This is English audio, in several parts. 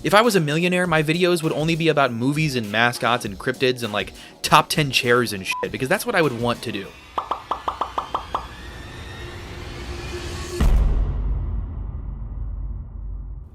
If I was a millionaire, my videos would only be about movies and mascots and cryptids and like top 10 chairs and shit, because that's what I would want to do.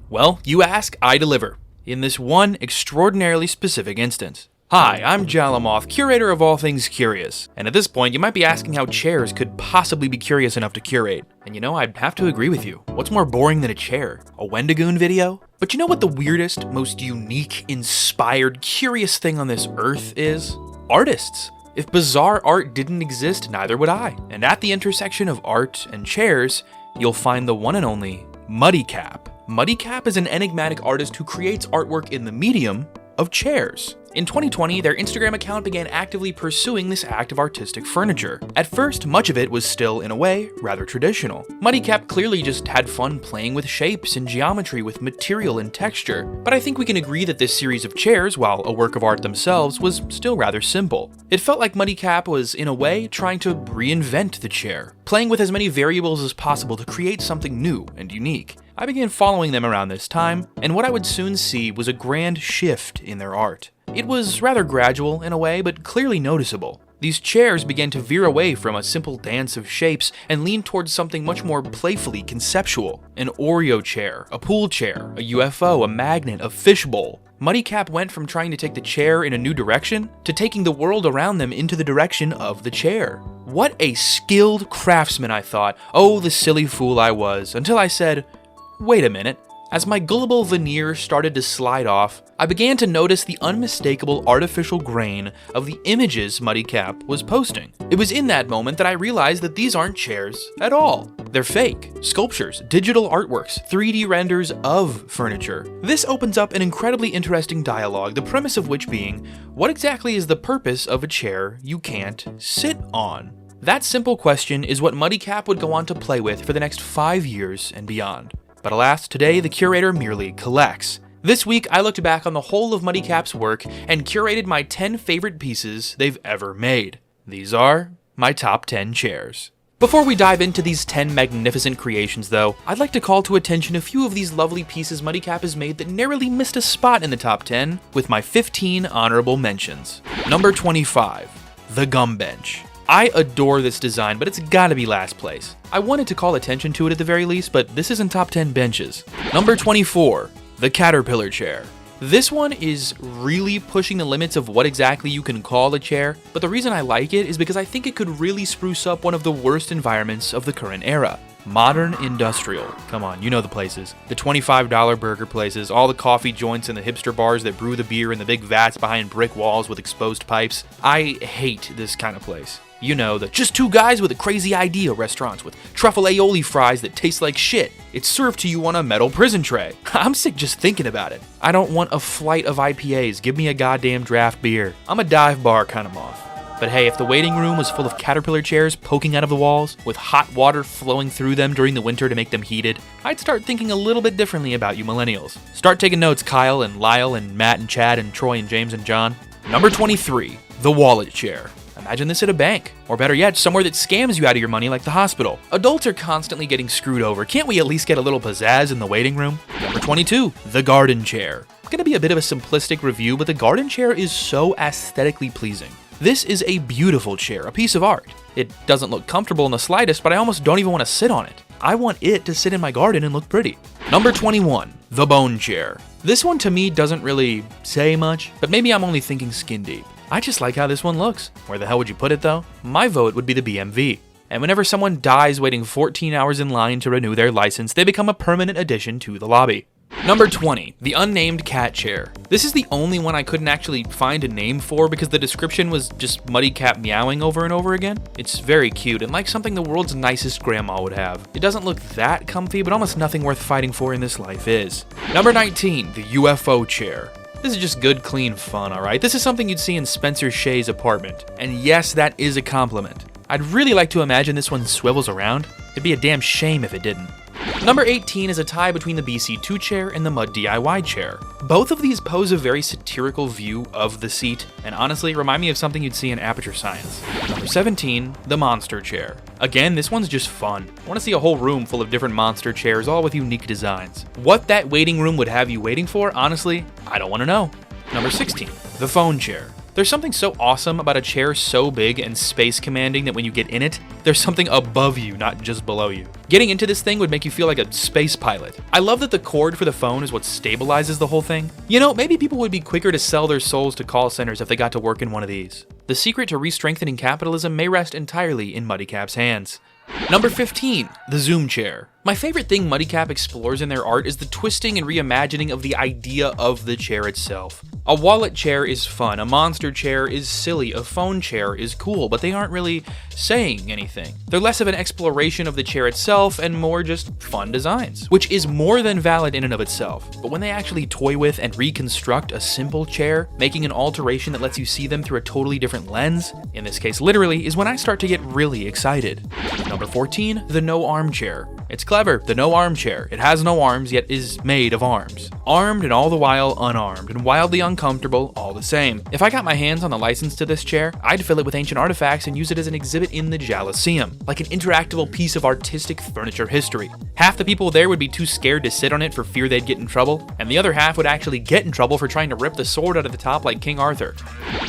Well, you ask, I deliver, in this one extraordinarily specific instance. Hi, I'm Jallomoth, curator of all things curious, and at this point you might be asking how chairs could possibly be curious enough to curate. And you know, I'd have to agree with you. What's more boring than a chair? A Wendigoon video? But you know what the weirdest, most unique, inspired, curious thing on this earth is? Artists. If bizarre art didn't exist, neither would I. And at the intersection of art and chairs, you'll find the one and only Muddycap. Muddycap is an enigmatic artist who creates artwork in the medium of chairs. In 2020, their Instagram account began actively pursuing this act of artistic furniture. At first, much of it was still, in a way, rather traditional. Muddycap clearly just had fun playing with shapes and geometry with material and texture, but I think we can agree that this series of chairs, while a work of art themselves, was still rather simple. It felt like Muddycap was, in a way, trying to reinvent the chair, playing with as many variables as possible to create something new and unique. I began following them around this time, and what I would soon see was a grand shift in their art. It was rather gradual in a way, but clearly noticeable. These chairs began to veer away from a simple dance of shapes and lean towards something much more playfully conceptual. An Oreo chair, a pool chair, a UFO, a magnet, a fishbowl. Muddycap went from trying to take the chair in a new direction to taking the world around them into the direction of the chair. What a skilled craftsman, I thought. Oh, the silly fool I was, until I said, wait a minute. As my gullible veneer started to slide off, I began to notice the unmistakable artificial grain of the images Muddycap was posting. It was in that moment that I realized that these aren't chairs at all. They're fake, sculptures, digital artworks, 3D renders of furniture. This opens up an incredibly interesting dialogue, the premise of which being, what exactly is the purpose of a chair you can't sit on? That simple question is what Muddycap would go on to play with for the next 5 years and beyond. But alas, today the curator merely collects. This week, I looked back on the whole of Muddycap's work and curated my 10 favorite pieces they've ever made. These are my top 10 chairs. Before we dive into these 10 magnificent creations though, I'd like to call to attention a few of these lovely pieces Muddycap has made that narrowly missed a spot in the top 10 with my 15 honorable mentions. Number 25, the Gum Bench. I adore this design, but it's gotta be last place. I wanted to call attention to it at the very least, but this isn't top 10 benches. Number 24, the Caterpillar Chair. This one is really pushing the limits of what exactly you can call a chair, but the reason I like it is because I think it could really spruce up one of the worst environments of the current era. Modern industrial. Come on, you know the places. The $25 burger places, all the coffee joints and the hipster bars that brew the beer in the big vats behind brick walls with exposed pipes. I hate this kind of place. You know, the just two guys with a crazy idea restaurants with truffle aioli fries that taste like shit. It's served to you on a metal prison tray. I'm sick just thinking about it. I don't want a flight of IPAs, give me a goddamn draft beer. I'm a dive bar kind of moth. But hey, if the waiting room was full of Caterpillar chairs poking out of the walls, with hot water flowing through them during the winter to make them heated, I'd start thinking a little bit differently about you millennials. Start taking notes, Kyle and Lyle and Matt and Chad and Troy and James and John. Number 23, the Wallet Chair. Imagine this at a bank, or better yet, somewhere that scams you out of your money like the hospital. Adults are constantly getting screwed over. Can't we at least get a little pizzazz in the waiting room? Number 22, the Garden Chair. It's gonna be a bit of a simplistic review, but the garden chair is so aesthetically pleasing. This is a beautiful chair, a piece of art. It doesn't look comfortable in the slightest, but I almost don't even want to sit on it. I want it to sit in my garden and look pretty. Number 21, the Bone Chair. This one to me doesn't really say much, but maybe I'm only thinking skin deep. I just like how this one looks. Where the hell would you put it though? My vote would be the BMV. And whenever someone dies waiting 14 hours in line to renew their license, they become a permanent addition to the lobby. Number 20, the Unnamed Cat Chair. This is the only one I couldn't actually find a name for because the description was just Muddycap meowing over and over again. It's very cute and like something the world's nicest grandma would have. It doesn't look that comfy, but almost nothing worth fighting for in this life is. Number 19, the UFO Chair. This is just good, clean fun, alright? This is something you'd see in Spencer Shea's apartment. And yes, that is a compliment. I'd really like to imagine this one swivels around. It'd be a damn shame if it didn't. Number 18 is a tie between the BC2 chair and the Mud DIY chair. Both of these pose a very satirical view of the seat, and honestly remind me of something you'd see in Aperture Science. Number 17, the Monster chair. Again, this one's just fun. I want to see a whole room full of different monster chairs, all with unique designs. What that waiting room would have you waiting for, honestly, I don't want to know. Number 16, the phone chair. There's something so awesome about a chair so big and space commanding that when you get in it, there's something above you, not just below you. Getting into this thing would make you feel like a space pilot. I love that the cord for the phone is what stabilizes the whole thing. You know, maybe people would be quicker to sell their souls to call centers if they got to work in one of these. The secret to re-strengthening capitalism may rest entirely in Muddycap's hands. Number 15, the Zoom chair. My favorite thing Muddycap explores in their art is the twisting and reimagining of the idea of the chair itself. A wallet chair is fun, a monster chair is silly, a phone chair is cool, but they aren't really saying anything. They're less of an exploration of the chair itself and more just fun designs, which is more than valid in and of itself. But when they actually toy with and reconstruct a simple chair, making an alteration that lets you see them through a totally different lens, in this case literally, is when I start to get really excited. Number 14, the no arm chair. It's clever, the no arm chair. It has no arms, yet is made of arms. Armed and all the while unarmed, and wildly uncomfortable all the same. If I got my hands on the license to this chair, I'd fill it with ancient artifacts and use it as an exhibit in the Jallomoth, like an interactable piece of artistic furniture history. Half the people there would be too scared to sit on it for fear they'd get in trouble, and the other half would actually get in trouble for trying to rip the sword out of the top like King Arthur.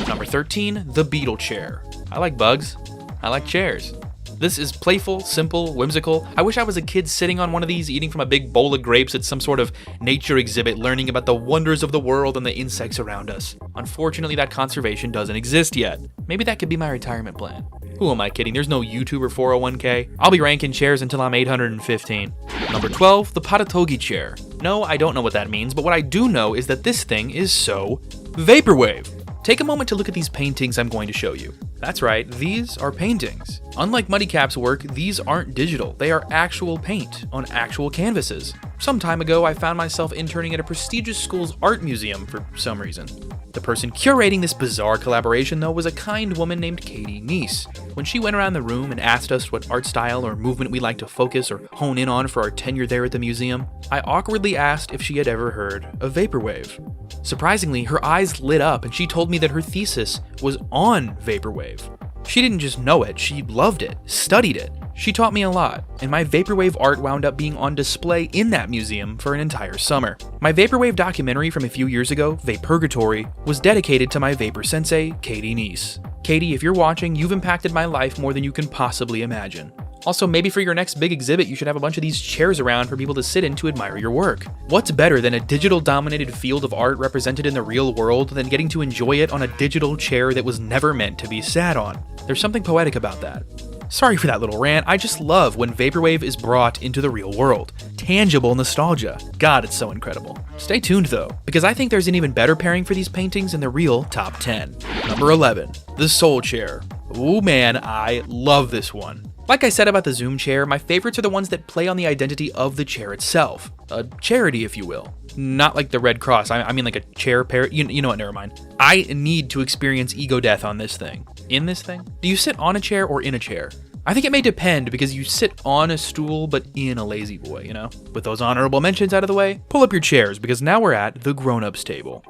Number 13, the beetle chair. I like bugs. I like chairs. This is playful, simple, whimsical. I wish I was a kid sitting on one of these eating from a big bowl of grapes at some sort of nature exhibit learning about the wonders of the world and the insects around us. Unfortunately, that conservation doesn't exist yet. Maybe that could be my retirement plan. Who am I kidding? There's no YouTuber 401k. I'll be ranking chairs until I'm 815. Number 12, the Patatogi chair. No, I don't know what that means, but what I do know is that this thing is so vaporwave. Take a moment to look at these paintings I'm going to show you. That's right, these are paintings. Unlike Muddycap's work, these aren't digital. They are actual paint on actual canvases. Some time ago, I found myself interning at a prestigious school's art museum for some reason. The person curating this bizarre collaboration, though, was a kind woman named Katie Neese. When she went around the room and asked us what art style or movement we like to focus or hone in on for our tenure there at the museum, I awkwardly asked if she had ever heard of vaporwave. Surprisingly, her eyes lit up and she told me that her thesis was on vaporwave. She didn't just know it, she loved it, studied it. She taught me a lot, and my vaporwave art wound up being on display in that museum for an entire summer. My vaporwave documentary from a few years ago, Vaporgatory, was dedicated to my vapor sensei, Katie Neese. Katie, if you're watching, you've impacted my life more than you can possibly imagine. Also, maybe for your next big exhibit, you should have a bunch of these chairs around for people to sit in to admire your work. What's better than a digital-dominated field of art represented in the real world than getting to enjoy it on a digital chair that was never meant to be sat on? There's something poetic about that. Sorry for that little rant, I just love when vaporwave is brought into the real world. Tangible nostalgia. God, it's so incredible. Stay tuned though, because I think there's an even better pairing for these paintings in the real top 10. Number 11, the Soul Chair. Ooh man, I love this one. Like I said about the Zoom chair, my favorites are the ones that play on the identity of the chair itself. A charity, if you will. Not like the Red Cross, I mean like a chair pair. You know what, never mind. I need to experience ego death on this thing. In this thing? Do you sit on a chair or in a chair? I think it may depend because you sit on a stool but in a lazy boy, you know? With those honorable mentions out of the way, pull up your chairs because now we're at the grown-ups table.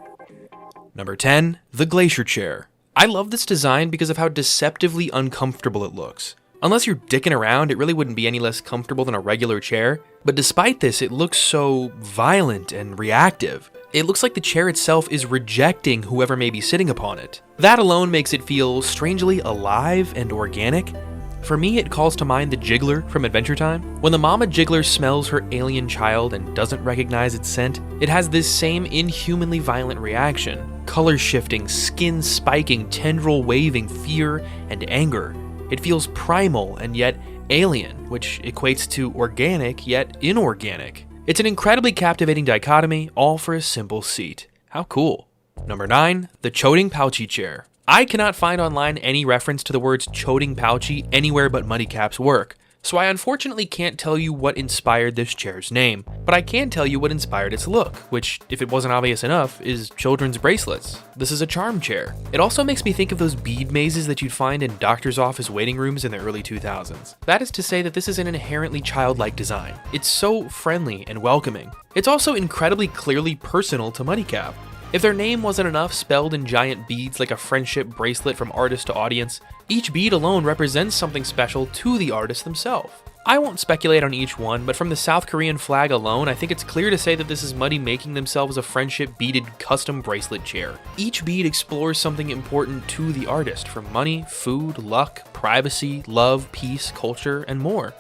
Number 10, the Glacier chair. I love this design because of how deceptively uncomfortable it looks. Unless you're dicking around, it really wouldn't be any less comfortable than a regular chair. But despite this, it looks so violent and reactive. It looks like the chair itself is rejecting whoever may be sitting upon it. That alone makes it feel strangely alive and organic. For me, it calls to mind the Jiggler from Adventure Time. When the mama Jiggler smells her alien child and doesn't recognize its scent, it has this same inhumanly violent reaction. Color shifting, skin spiking, tendril waving fear and anger. It feels primal and yet alien, which equates to organic yet inorganic. It's an incredibly captivating dichotomy, all for a simple seat. How cool. Number 9, the Choding Pouchy chair. I cannot find online any reference to the words Choding Pouchy anywhere but Muddycap's work, So I unfortunately can't tell you what inspired this chair's name, but I can tell you what inspired its look, which, if it wasn't obvious enough, is children's bracelets. This is a charm chair. It also makes me think of those bead mazes that you'd find in doctor's office waiting rooms in the early 2000s. That is to say that this is an inherently childlike design. It's so friendly and welcoming. It's also incredibly clearly personal to Muddycap. If their name wasn't enough spelled in giant beads like a friendship bracelet from artist to audience, each bead alone represents something special to the artist themselves. I won't speculate on each one, but from the South Korean flag alone, I think it's clear to say that this is Muddy making themselves a friendship beaded custom bracelet chair. Each bead explores something important to the artist, from money, food, luck, privacy, love, peace, culture, and more.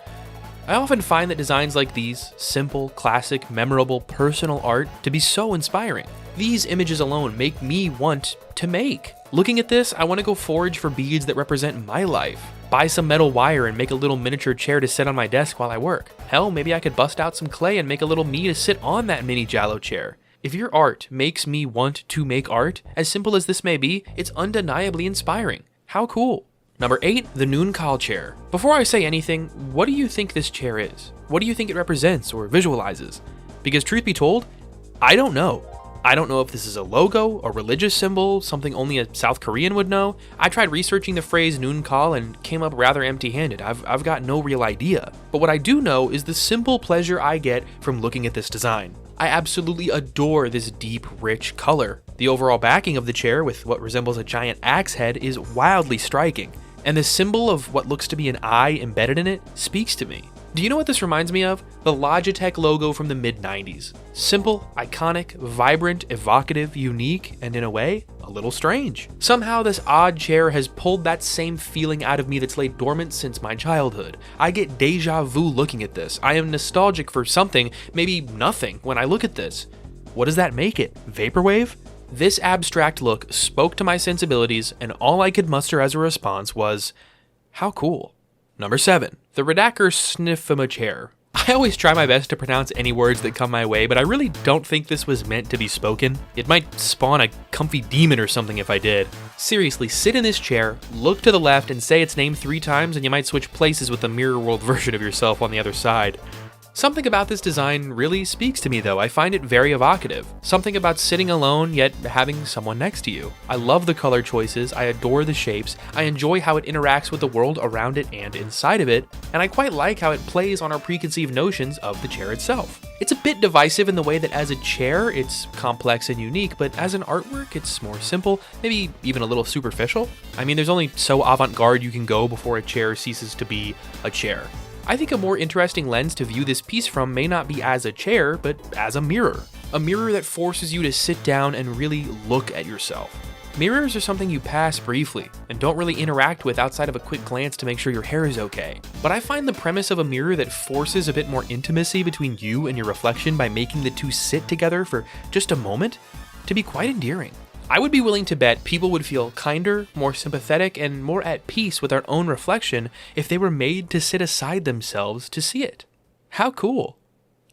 I often find that designs like these, simple, classic, memorable, personal art, to be so inspiring. These images alone make me want to make. Looking at this, I want to go forage for beads that represent my life. Buy some metal wire and make a little miniature chair to sit on my desk while I work. Hell, maybe I could bust out some clay and make a little me to sit on that mini Jallo chair. If your art makes me want to make art, as simple as this may be, it's undeniably inspiring. How cool. Number 8, the Noon Call chair. Before I say anything, what do you think this chair is? What do you think it represents or visualizes? Because truth be told, I don't know. I don't know if this is a logo, a religious symbol, something only a South Korean would know. I tried researching the phrase noon call and came up rather empty-handed. I've got no real idea. But what I do know is the simple pleasure I get from looking at this design. I absolutely adore this deep, rich color. The overall backing of the chair with what resembles a giant axe head is wildly striking. And the symbol of what looks to be an eye embedded in it speaks to me. Do you know what this reminds me of? The Logitech logo from the mid-90s. Simple, iconic, vibrant, evocative, unique, and in a way, a little strange. Somehow this odd chair has pulled that same feeling out of me that's laid dormant since my childhood. I get deja vu looking at this. I am nostalgic for something, maybe nothing, when I look at this. What does that make it? Vaporwave? This abstract look spoke to my sensibilities, and all I could muster as a response was, how cool. Number 7, the Redaker Sniffima chair. I always try my best to pronounce any words that come my way, but I really don't think this was meant to be spoken. It might spawn a comfy demon or something if I did. Seriously, sit in this chair, look to the left, and say its name 3 times, and you might switch places with the mirror world version of yourself on the other side. Something about this design really speaks to me though. I find it very evocative. Something about sitting alone yet having someone next to you. I love the color choices, I adore the shapes, I enjoy how it interacts with the world around it and inside of it, and I quite like how it plays on our preconceived notions of the chair itself. It's a bit divisive in the way that as a chair, it's complex and unique, but as an artwork, it's more simple, maybe even a little superficial. I mean, there's only so avant-garde you can go before a chair ceases to be a chair. I think a more interesting lens to view this piece from may not be as a chair, but as a mirror. A mirror that forces you to sit down and really look at yourself. Mirrors are something you pass briefly and don't really interact with outside of a quick glance to make sure your hair is okay. But I find the premise of a mirror that forces a bit more intimacy between you and your reflection by making the two sit together for just a moment to be quite endearing. I would be willing to bet people would feel kinder, more sympathetic, and more at peace with their own reflection if they were made to sit aside themselves to see it. How cool.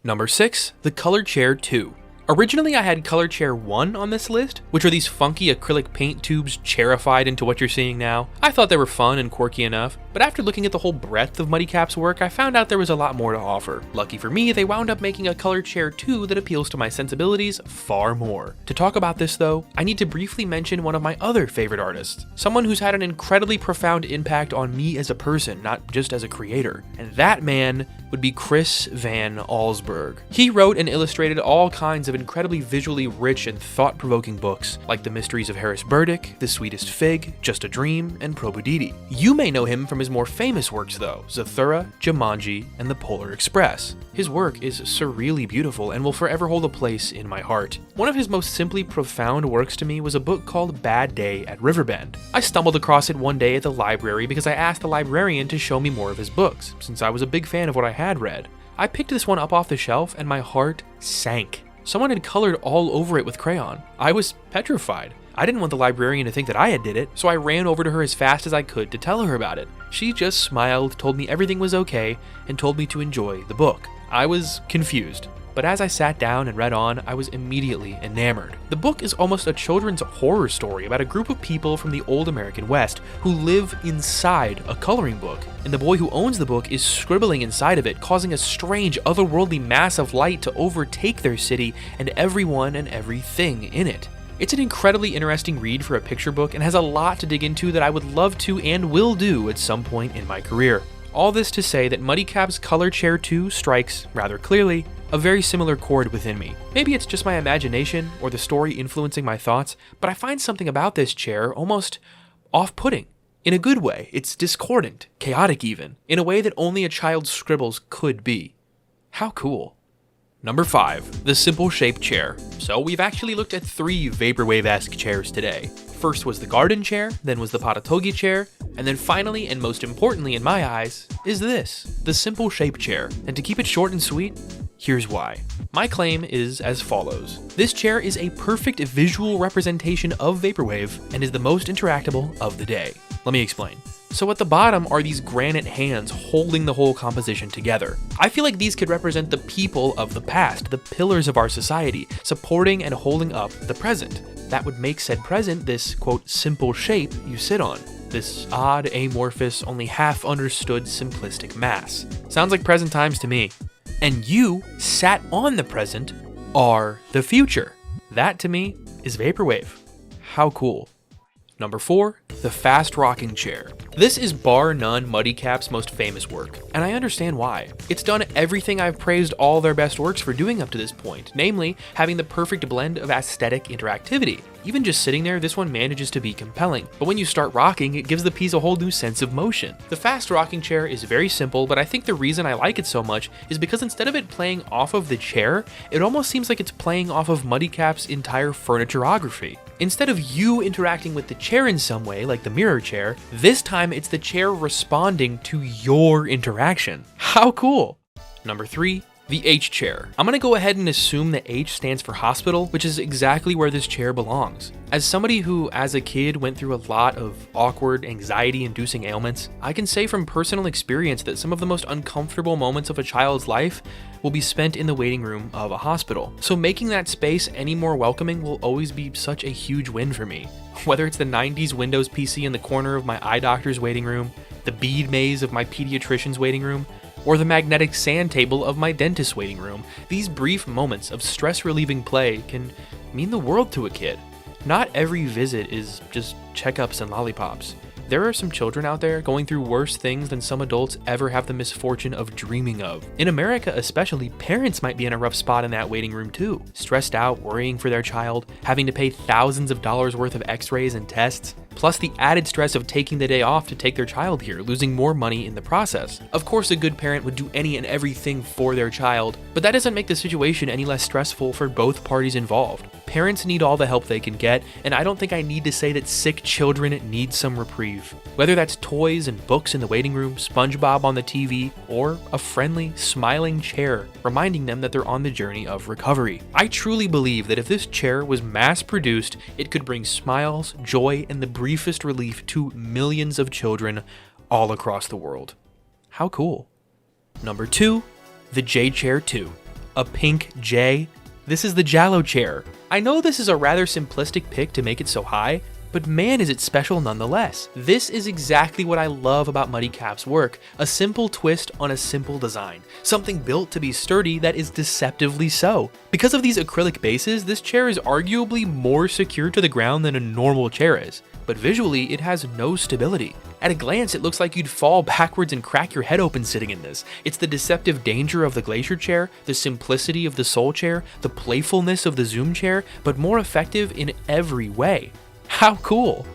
Number 6, the Color Chair 2. Originally, I had Color Chair 1 on this list, which are these funky acrylic paint tubes chairified into what you're seeing now. I thought they were fun and quirky enough, but after looking at the whole breadth of Muddycap's work, I found out there was a lot more to offer. Lucky for me, they wound up making a Color Chair 2 that appeals to my sensibilities far more. To talk about this though, I need to briefly mention one of my other favorite artists, someone who's had an incredibly profound impact on me as a person, not just as a creator, and that man would be Chris Van Allsburg. He wrote and illustrated all kinds of incredibly visually rich and thought-provoking books, like The Mysteries of Harris Burdick, The Sweetest Fig, Just a Dream, and Probudidi. You may know him from his more famous works though, Zathura, Jumanji, and The Polar Express. His work is surreally beautiful and will forever hold a place in my heart. One of his most simply profound works to me was a book called Bad Day at Riverbend. I stumbled across it one day at the library because I asked the librarian to show me more of his books, since I was a big fan of what I had read. I picked this one up off the shelf and my heart sank. Someone had colored all over it with crayon. I was petrified. I didn't want the librarian to think that I had did it, so I ran over to her as fast as I could to tell her about it. She just smiled, told me everything was okay, and told me to enjoy the book. I was confused. but as I sat down and read on, I was immediately enamored. The book is almost a children's horror story about a group of people from the old American West who live inside a coloring book, and the boy who owns the book is scribbling inside of it, causing a strange, otherworldly mass of light to overtake their city and everyone and everything in it. It's an incredibly interesting read for a picture book and has a lot to dig into that I would love to and will do at some point in my career. All this to say that Muddycap's Color Chair 2 strikes, rather clearly, a very similar chord within me. Maybe it's just my imagination or the story influencing my thoughts, but I find something about this chair almost off-putting. In a good way, it's discordant, chaotic even, in a way that only a child's scribbles could be. How cool. Number 5, the Simple Shape Chair. So we've actually looked at 3 Vaporwave-esque chairs today. First was the garden chair, then was the Patatogi chair, and then finally, and most importantly in my eyes, is this, the Simple Shape Chair. And to keep it short and sweet, here's why. My claim is as follows. This chair is a perfect visual representation of Vaporwave and is the most interactable of the day. Let me explain. So at the bottom are these granite hands holding the whole composition together. I feel like these could represent the people of the past, the pillars of our society, supporting and holding up the present. That would make said present this, quote, simple shape you sit on. This odd, amorphous, only half understood simplistic mass. Sounds like present times to me. And you, sat on the present, are the future. That to me is Vaporwave. How cool. Number 4, the Fast Rocking Chair. This is bar none Muddycap's most famous work, and I understand why. It's done everything I've praised all their best works for doing up to this point, namely, having the perfect blend of aesthetic interactivity. Even just sitting there, this one manages to be compelling, but when you start rocking, it gives the piece a whole new sense of motion. The Fast Rocking Chair is very simple, but I think the reason I like it so much is because instead of it playing off of the chair, it almost seems like it's playing off of Muddycap's entire furniturography. Instead of you interacting with the chair in some way, like the mirror chair, this time it's the chair responding to your interaction. How cool! Number 3, the H chair. I'm gonna go ahead and assume that H stands for hospital, which is exactly where this chair belongs. As somebody who, as a kid, went through a lot of awkward, anxiety-inducing ailments, I can say from personal experience that some of the most uncomfortable moments of a child's life will be spent in the waiting room of a hospital. So making that space any more welcoming will always be such a huge win for me. Whether it's the 90s Windows PC in the corner of my eye doctor's waiting room, the bead maze of my pediatrician's waiting room, or the magnetic sand table of my dentist's waiting room, these brief moments of stress-relieving play can mean the world to a kid. Not every visit is just checkups and lollipops. There are some children out there going through worse things than some adults ever have the misfortune of dreaming of. In America especially, parents might be in a rough spot in that waiting room too. Stressed out, worrying for their child, having to pay thousands of dollars worth of x-rays and tests, plus the added stress of taking the day off to take their child here, losing more money in the process. Of course, a good parent would do any and everything for their child, but that doesn't make the situation any less stressful for both parties involved. Parents need all the help they can get, and I don't think I need to say that sick children need some reprieve. Whether that's toys and books in the waiting room, SpongeBob on the TV, or a friendly, smiling chair reminding them that they're on the journey of recovery. I truly believe that if this chair was mass-produced, it could bring smiles, joy, and the briefest relief to millions of children all across the world. How cool. Number 2, the J Chair 2. A pink J. This is the Jallo chair. I know this is a rather simplistic pick to make it so high, but man is it special nonetheless. This is exactly what I love about Muddycap's work, a simple twist on a simple design, something built to be sturdy that is deceptively so. Because of these acrylic bases, this chair is arguably more secure to the ground than a normal chair is, but visually it has no stability. At a glance, it looks like you'd fall backwards and crack your head open sitting in this. It's the deceptive danger of the Glacier chair, the simplicity of the Soul chair, the playfulness of the Zoom chair, but more effective in every way. How cool!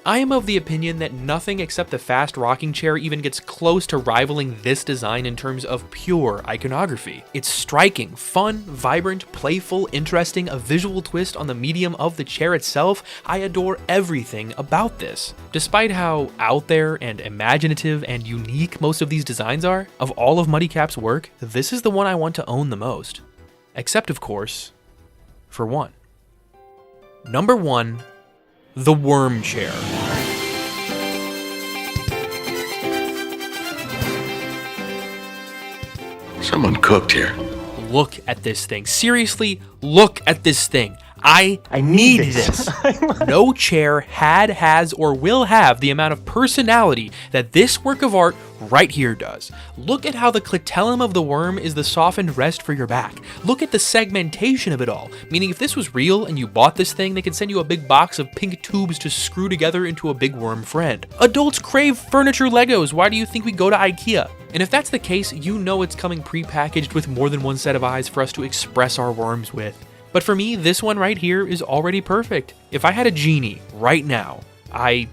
I am of the opinion that nothing except the Fast Rocking Chair even gets close to rivaling this design in terms of pure iconography. It's striking, fun, vibrant, playful, interesting, a visual twist on the medium of the chair itself. I adore everything about this. Despite how out there and imaginative and unique most of these designs are, of all of Muddycap's work, this is the one I want to own the most. Except, of course, for one. Number 1. The Worm Chair. Someone cooked here. look at this thing. Seriously, look at this thing. I need this. No chair has, or will have the amount of personality that this work of art right here does. Look at how the clitellum of the worm is the softened rest for your back. Look at the segmentation of it all, meaning if this was real and you bought this thing, they could send you a big box of pink tubes to screw together into a big worm friend. Adults crave furniture Legos. Why do you think we go to IKEA? And if that's the case, you know it's coming pre-packaged with more than one set of eyes for us to express our worms with. But for me, this one right here is already perfect. If I had a genie right now, I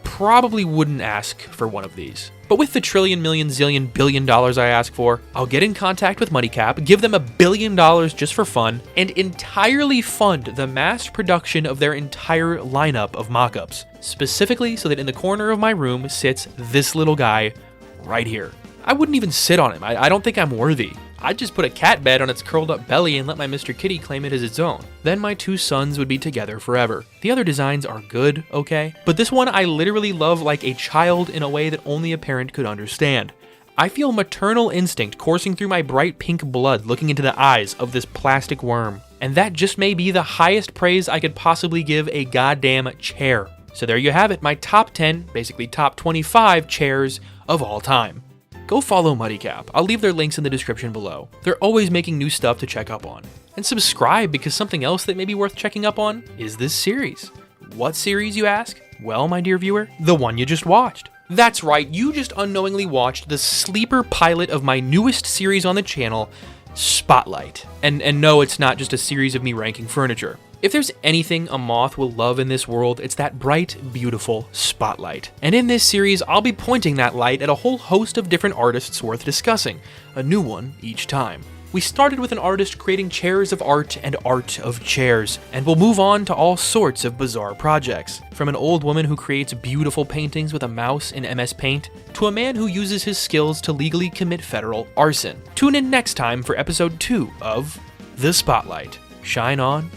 probably wouldn't ask for one of these. But with the trillion, million, zillion, billion dollars I ask for, I'll get in contact with MoneyCap, give them $1 billion just for fun, and entirely fund the mass production of their entire lineup of mock-ups. Specifically so that in the corner of my room sits this little guy right here. I wouldn't even sit on him. I don't think I'm worthy. I'd just put a cat bed on its curled up belly and let my Mr. Kitty claim it as its own. Then my two sons would be together forever. The other designs are good, okay? But this one I literally love like a child in a way that only a parent could understand. I feel maternal instinct coursing through my bright pink blood looking into the eyes of this plastic worm. And that just may be the highest praise I could possibly give a goddamn chair. So there you have it, my top 10, basically top 25 chairs of all time. Go follow MuddyCap. I'll leave their links in the description below. They're always making new stuff to check up on. And subscribe, because something else that may be worth checking up on is this series. What series, you ask? Well, my dear viewer, the one you just watched. That's right, you just unknowingly watched the sleeper pilot of my newest series on the channel, Spotlight. And no, it's not just a series of me ranking furniture. If there's anything a moth will love in this world, it's that bright, beautiful spotlight. And in this series, I'll be pointing that light at a whole host of different artists worth discussing, a new one each time. We started with an artist creating chairs of art and art of chairs, and we'll move on to all sorts of bizarre projects. From an old woman who creates beautiful paintings with a mouse in MS Paint, to a man who uses his skills to legally commit federal arson. Tune in next time for episode 2 of The Spotlight. Shine on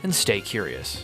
and stay curious.